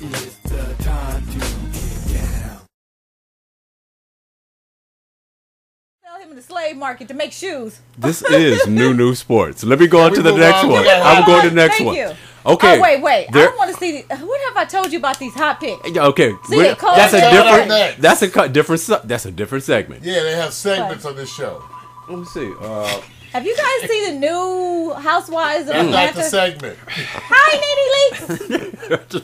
It's the time to get down. Sell him in the slave market to make shoes. This is new sports. Let me go on to the next one. Yeah. I'm going to the next Thank one. you. Okay. Oh, wait. There- I want to see. What have I told you about these hot picks? Okay. See, we're- it calls that's a it different. next. That's a different segment. Yeah, they have segments on this show. Let me see. Have you guys seen the new Housewives of That's not Atlanta? the segment. Hi, Nene Leaks.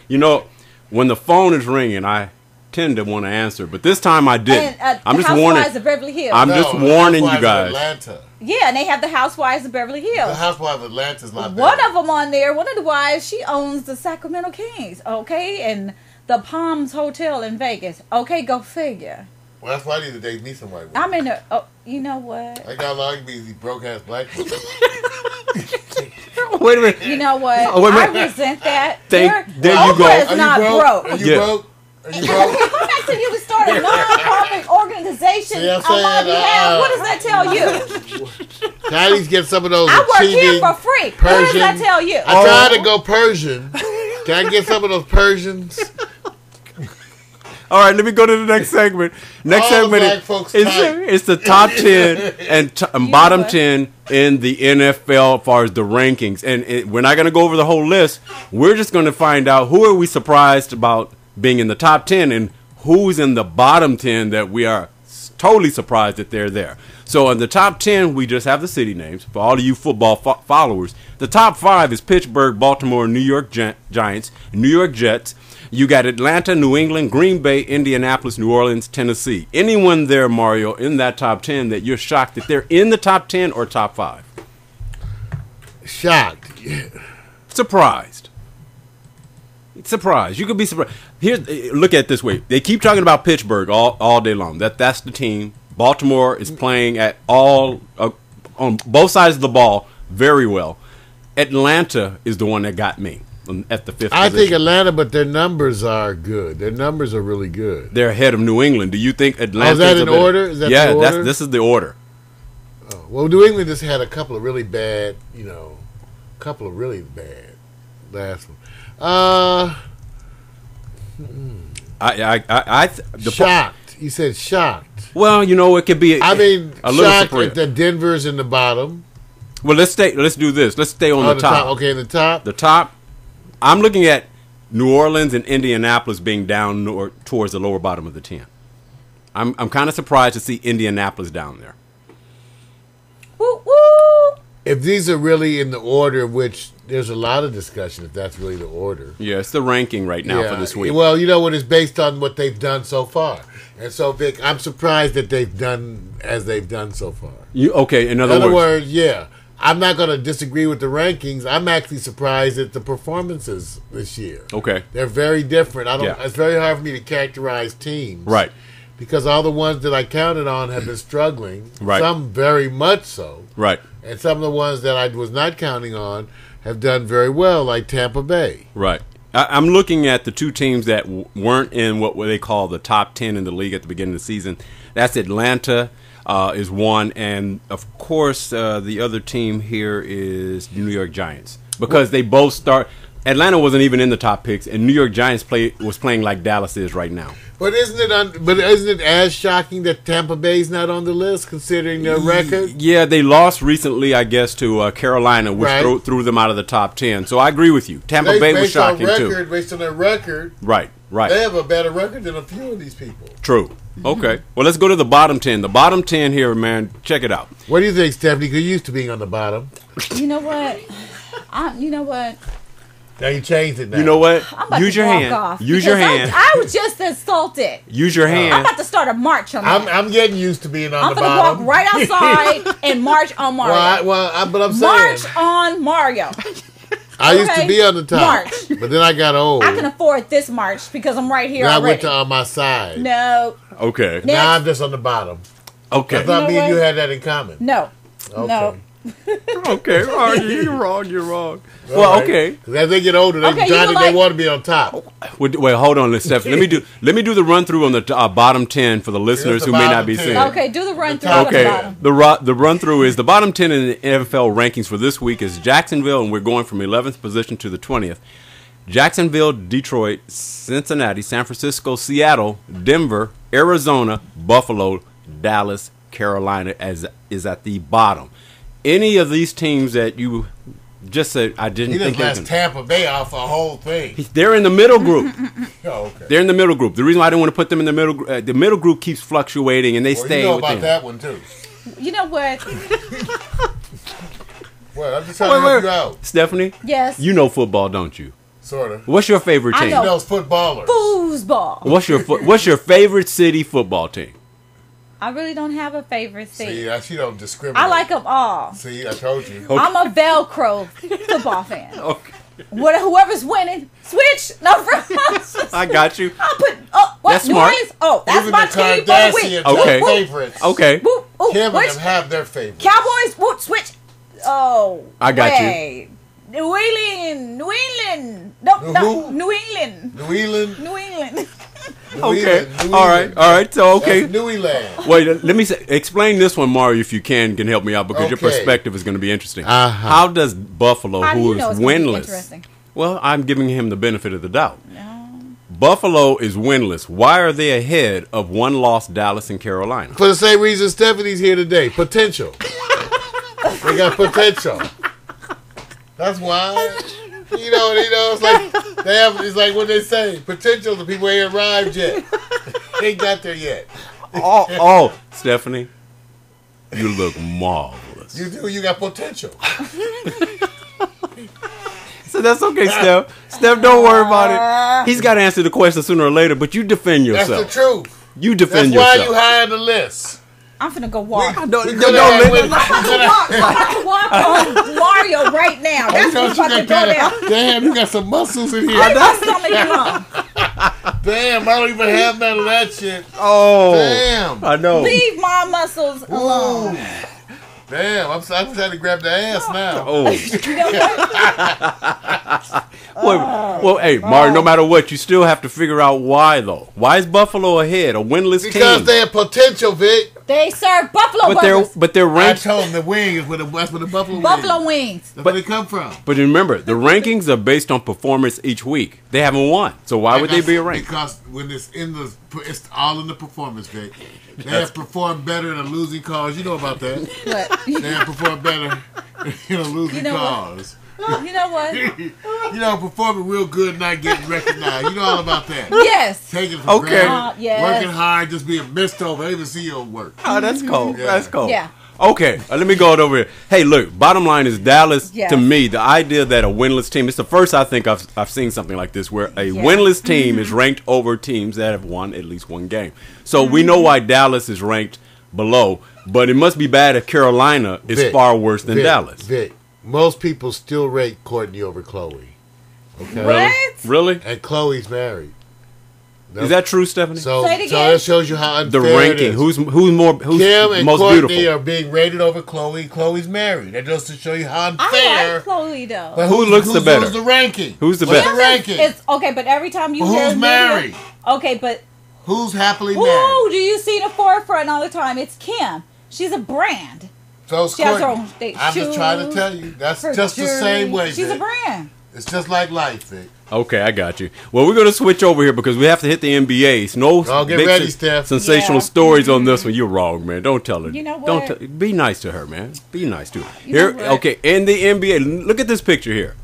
You know, when the phone is ringing, I tend to want to answer, but this time I didn't. And, I'm the just warning. Housewives of Beverly Hills. I'm just warning you Housewives of guys. Atlanta. Yeah, and they have the Housewives of Beverly The Hills. Housewives of Atlanta is not One bad. of them on there, one of the wives, she owns the Sacramento Kings, okay? And the Palms Hotel in Vegas. Okay, go figure. Well, that's why I need to date me some white woman. I'm in the, you know what? I got a lot of these broke ass black people. Wait a minute. You know what? Oh, wait a I minute. resent that. There you go. Oprah is Are you not broke? broke. Are you Yeah. broke? Are you broke? I'm asking you to start a non-profit organization See, I'm on my saying, behalf. What does that tell you? Can I at least get some of those I work here achieving for free. What does Persian? that tell you? I tried to go Persian. Can I get some of those Persians? All right, let me go to the next segment. Next All the segment black folks is type. it's the top 10 and bottom what? 10 in the NFL as far as the rankings. And we're not going to go over the whole list. We're just going to find out who are we surprised about being in the top 10 and who's in the bottom 10 that we are totally surprised that they're there. So in the top 10, we just have the city names. For all of you football followers, the top 5 is Pittsburgh, Baltimore, New York Giants, New York Jets. You got Atlanta, New England, Green Bay, Indianapolis, New Orleans, Tennessee. Anyone there, Mario, in that top 10 that you're shocked that they're in the top 10 or top 5? Shocked. Surprised. Surprised. You could be surprised. Here, look at it this way. They keep talking about Pittsburgh all day long. That's the team. Baltimore is playing at on both sides of the ball very well. Atlanta is the one that got me at the 5th I position. think Atlanta, but their numbers are good. Their numbers are really good. They're ahead of New England. Do you think Atlanta? is that in order? Is that yeah, the order? this is the order. Oh, well, New England just had a couple of really bad, last one. Shocked. You said shocked. Well, it could be. I mean, a little shocked surprise. that Denver's in the bottom. Well, let's do this. Let's stay on the top. Okay, the top. The top. I'm looking at New Orleans and Indianapolis being down towards the lower bottom of the 10. I'm kind of surprised to see Indianapolis down there. Woo, woo. If these are really in the order, which there's a lot of discussion if that's really the order. Yeah, it's the ranking right now for this week. Well, it's based on what they've done so far. And so, Vic, I'm surprised that they've done as they've done so far. In other In words, yeah. I'm not going to disagree with the rankings. I'm actually surprised at the performances this year. Okay. They're very different. Yeah. It's very hard for me to characterize teams. Right. Because all the ones that I counted on have been struggling. Right. Some very much so. Right. And some of the ones that I was not counting on have done very well, like Tampa Bay. Right. I'm looking at the two teams that weren't in what they call the top 10 in the league at the beginning of the season. That's Atlanta is one, and of course the other team here is New York Giants because they both start. Atlanta wasn't even in the top picks, and New York Giants was playing like Dallas is right now. But isn't it as shocking that Tampa Bay's not on the list considering their record? Yeah, they lost recently, I guess, to Carolina, which Right. threw them out of the top 10. So I agree with you. Tampa Bay was shocking too. Based on their record, Right. they have a better record than a few of these people. True. Okay. Well, let's go to the bottom 10. The bottom 10 here, man. Check it out. What do you think, Stephanie? Because you're used to being on the bottom. You know what? Now you changed it now. You know what? I'm about Use to your walk hand. off Use your because hand. I was just insulted. Use your I'm hand. about to start a march on that. I'm getting used to being on I'm the gonna bottom. walk right outside and march on Mario. But I'm saying March on Mario. I used to Okay. be on the top, March. but then I got old. I can afford this march because I'm right here Then I already. went to on my side. No, Okay. No. Now I'm just on the bottom. Okay. I thought You know me and you what? had that in common. no, Okay. no. Okay. All right. You're wrong. You're wrong. All Well, right. okay. 'Cause as they get older, Okay, you they like- want to be on top. Wait, hold on, Steph. Let me do the run through on the bottom 10 for the listeners the who may not bottom be 10. seeing. Okay, do the run through top on the Okay, bottom. the run through is the bottom 10 in the NFL rankings for this week is Jacksonville, and we're going from 11th position to the 20th. Jacksonville, Detroit, Cincinnati, San Francisco, Seattle, Denver, Arizona, Buffalo, Dallas, Carolina is at the bottom. Any of these teams that you just said, I didn't He think just lets Tampa Bay off a whole thing. they're in the middle group. Oh, okay. They're in the middle group. The reason why I didn't want to put them in the middle group keeps fluctuating, and they Well, stay you know within. about that one too. You know what? Well, I'm just trying to help you out. Stephanie, Yes. you know football, don't you? Sort of. What's your favorite I team? know. Those footballers. Foosball. What's your favorite city football team? I really don't have a favorite See, city. she don't discriminate. I like them all. See, I told you. I'm a Velcro football fan. Okay, Whoever's winning, switch. No, I got you. I'll put. Oh, what? That's New smart. Orleans? Oh, that's Even my the team for the week. Kardashians Okay. have favorites. Okay, Whoop, ooh, Kim and which- them have their favorites. Cowboys. Whoop, switch. Oh, I got you. wait. New England. New England. No, Who? no. New England. New England. New England. New okay, England, New all right, England. all right. So okay, That's New England. wait. Let me explain this one, Mario, if you can help me out because your Okay. perspective is going to be interesting. Uh-huh. How does Buffalo, How do who you know is it's gonna be winless, interesting? well, I'm giving him the benefit of the doubt. No. Buffalo is winless. Why are they ahead of one-loss Dallas and Carolina? For the same reason Stephanie's here today. Potential. They got potential. That's why. It's like it's like what they say. Potential, the people ain't arrived yet. Ain't got there yet. Oh, Stephanie, you look marvelous. You do, you got potential. So that's okay, Steph. Steph, don't worry about it. He's got to answer the question sooner or later, but you defend That's yourself. the truth. You That's defend why yourself. you high on the list. I'm finna go walk. Don't We let- coulda had Whitney- I can walk on Mario right now. That's Don't what's you about to got go down. kinda- Damn, you got some muscles in here. My stomach lump. Damn, I don't even have none of that shit. Oh, Damn. I know. Leave my muscles alone. Ooh. Damn, I'm trying to grab the ass now. Oh, You know what? well, hey, Mario. No matter what, you still have to figure out why, though. Why is Buffalo ahead? A winless Because team. they have potential, Vic. They serve buffalo burgers. but they're I ranked. told them the wing is where that's where the buffalo Buffalo wing. wings. That's where they come from. But remember, the rankings are based on performance each week. They haven't won, so why would they be ranked? Because when it's it's all in the performance, Vic. They have performed better in a losing cause. You know about that. But They have performed better in a losing You know what? cause. you know what? You know, performing real good, not getting recognized. You know all about that. Yes. Taking it for Okay. granted, Yes. working hard, just being missed over. I even see your work. Oh, that's cold. Yeah. That's cold. Yeah. Okay, let me go over here. Hey, look, bottom line is Dallas, Yes. to me, the idea that a winless team, it's the first I think I've seen something like this where a Yeah. winless team is ranked over teams that have won at least one game. So we know why Dallas is ranked below, but it must be bad if Carolina is Vic, far worse than Vic, Dallas. Vic, most people still rate Courtney over Chloe. Okay? What? Really? And Chloe's married. Is that true, Stephanie? So, Say it so again. that shows you how The unfair it ranking, is. who's Kim and most Courtney beautiful? are being rated over Chloe. Chloe's married. That just to show you how I unfair. like Chloe though. But Who looks the better? Who's the ranking? Who's the What's better? the ranking? It's okay, but every time you Well, hear who's a new- married? Okay, but Who's happily who married? do you see in the forefront all the time? It's Kim. She's a brand. So it's She has her Courtney. own state I'm just trying to shoes, tell you. That's Her just the jewelry. same way, She's a Vic. brand. It's just like life, Vic. Okay, I got you. Well, we're going to switch over here because we have to hit the NBA. It's no Oh, get big ready, Steph. sensational Yeah. stories on this one. You're wrong, man. Don't tell her. You know Don't what? be nice to her, man. Be nice to her. You know Here, what? okay. In the NBA, look at this picture here.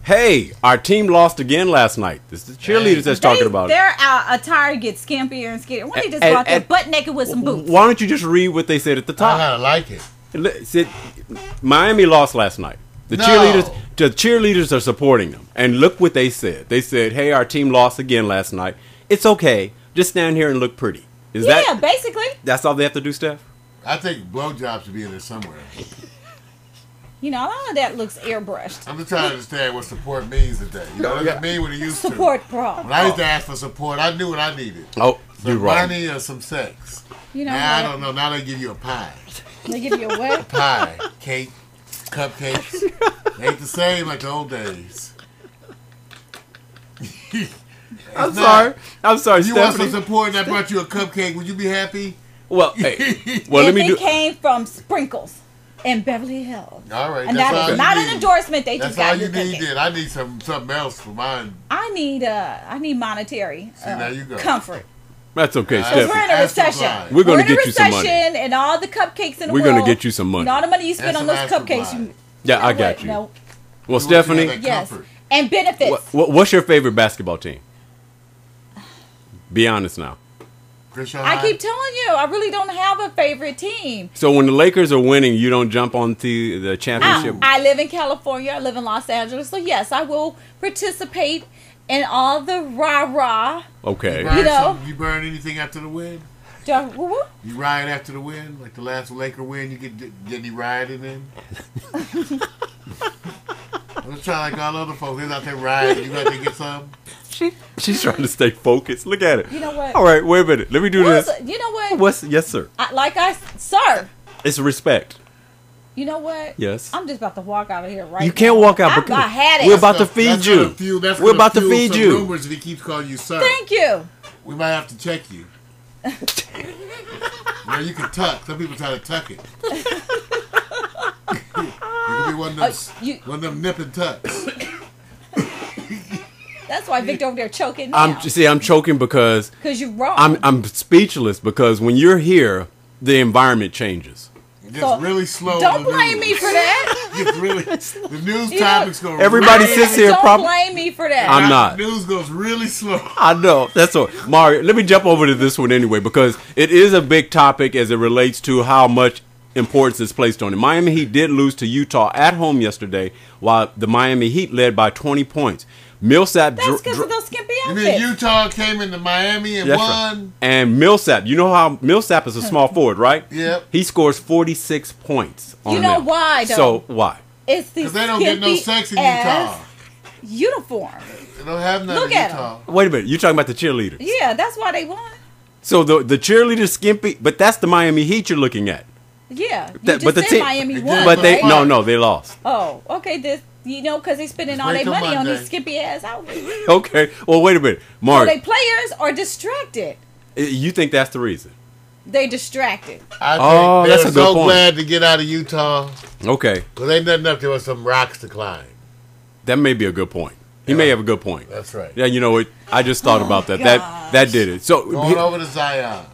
Hey, our team lost again last night. This is the cheerleaders that's talking about it. Their attire gets skimpier and skimpier. Why don't they just And- go out there and- butt naked with some boots? Why don't you just read what they said at the I top? kind of like it. Said, Miami lost last night. The No. cheerleaders are supporting them. And look what they said. They said, "Hey, our team lost again last night. It's okay. Just stand here and look pretty." Is Yeah, that basically. that's all they have to do, Steph? I think blowjobs should be in there somewhere. You know, all of that looks airbrushed. I'm just trying to understand what support means today. You know, it doesn't mean what it used Support to. bra. When I used to ask for support, I knew what I needed. Oh, you're Some wrong. money or some sex. You know Now I what? don't know. Now they give you a pie. They give you a what? Pie, cake, cupcakes. They ain't the same like the old days. I'm not. sorry, If you want some Stephanie. support and I brought you a cupcake, would you be happy? Well, hey, well, let If me it do. came from sprinkles. in Beverly Hills. All right, And that's that all is you not need. an endorsement. They That's just all got you good need. cooking. Then I need something else for mine. I need monetary there you go. comfort. That's okay, Because we're Stephanie. in a Ask the recession. blind. We're gonna in a get you some money. recession, and all the cupcakes in the We're world. gonna get you some money. And all the money you spend on And those some ask the cupcakes. blind. Yeah, I know got what? you. No. Well, We want you to Stephanie, have that Yes. comfort. And benefits. what's your favorite basketball team? Be honest now. Christian I High? keep telling you, I really don't have a favorite team. So when the Lakers are winning, you don't jump onto the championship. I live in California. I live in Los Angeles. So, yes, I will participate in all the rah-rah. Okay. Burn You know. something- you burn anything after the win? Woo-woo. You ride after the win? Like the last Laker win, you get any riding in? I'm trying like all other folks. They're out there riding. You got to get some? She's trying to stay focused. Look at it. You know what? All right, wait a minute. Let me do this. You know what? Yes, sir. Sir, It's respect. you know what? Yes. I'm just about to walk out of here right You can't now. walk out I had it. we're about to feed you. That's We're gonna about to fuel feed some you. rumors if he keeps calling you sir. Thank you. We might have to check you. Well, you can tuck. Some people try to tuck it. You could be one of them, one of them nip and tucks. That's why Victor over there choking now. I'm choking because Because you're wrong. I'm speechless because when you're here, the environment changes. It gets really slow. Don't on the blame news. me for that. It gets really, the news You know, topics go. everybody really, sits here Don't prob- blame me for that. I'm not. The news goes really slow. I know. That's all. Mario, let me jump over to this one anyway because it is a big topic as it relates to how much importance is placed on it. Miami Heat did lose to Utah at home yesterday while the Miami Heat led by 20 points. Millsap That's because of those skimpy You mean outfits. Utah came into Miami and Yes, won? sir. And Millsap, you know how Millsap is a small forward, right? Yep. He scores 46 points on You know them. why, though? So why? It's the Because they don't get no sex in Utah. uniform. They don't have none Look in at Utah. Wait a minute. You're talking about the cheerleaders. Yeah, that's why they won. So the cheerleaders skimpy, but that's the Miami Heat you're looking at. Yeah, you That- just but the said team- Miami Again, won. But they right? no, they lost. Oh, okay. Because they spending all Wait their till money on Monday. these skimpy ass outfits. Okay. Well, wait a minute, So Mark. they players are distracted. You think that's the reason? They distracted. I think Oh, they're that's a good so point. glad to get out of Utah. Okay, Because ain't nothing up there with some rocks to climb. that may be a good point. He may have a good point. That's right. Yeah, you know what? I just thought about that. That did it. So Going over to Zion.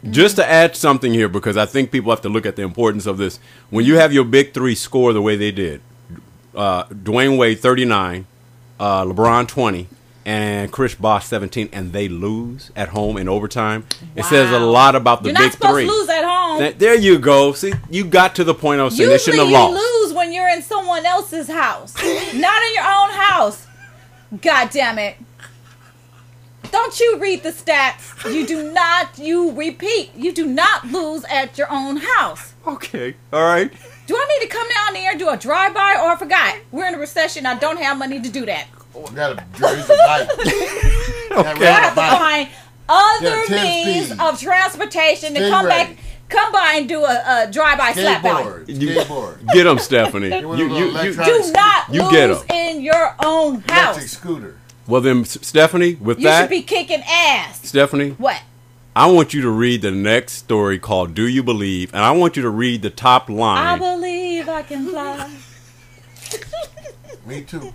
just to add something here, because I think people have to look at the importance of this. When you have your big three score the way they did, Dwayne Wade 39, LeBron 20, and Chris Bosh 17, and they lose at home in overtime, it says a Wow. lot about the You're big not supposed three. to lose at home. There you go. See, you got to the point I was saying. They Usually shouldn't you have lost. lose when you're in someone else's house, not in your own house. God damn it. Don't you read the stats. You do not, you do not lose at your own house. Okay. All right. Do I need to come down there and do a drive-by, or I forgot? We're in a recession. I don't have money to do that. You got to raise the bike. Okay. I have to find other Yeah, 10 means speed. of transportation to Stingray. come by and do a drive-by slap out. Skateboard. You- Skateboard. Get them, Stephanie. Get one of those electronic Do not You get lose 'em. in your own electric house. scooter. Well, then, Stephanie, with You that, should be kicking ass. Stephanie, What? I want you to read the next story called "Do You Believe," and I want you to read the top I line. believe I can fly. Me too.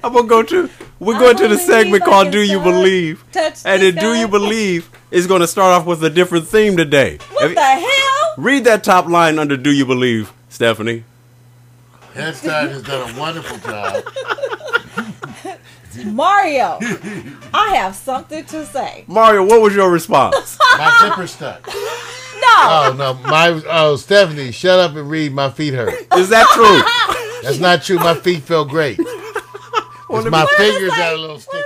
I'm gonna go to. We're I going to the believe segment I called can "Do You fly. Believe," Touch and the then "Do sky. You Believe" is going to start off with a different theme today. What the hell? Read that top line under "Do You Believe," Stephanie. Head Start has done a wonderful job. Mario, I have something to say. Mario, what was your response? My zipper stuck. No, Oh no, Stephanie, shut up and read. My feet hurt. Is that true? That's not true. My feet feel great. It's my fingers that are a little sticky.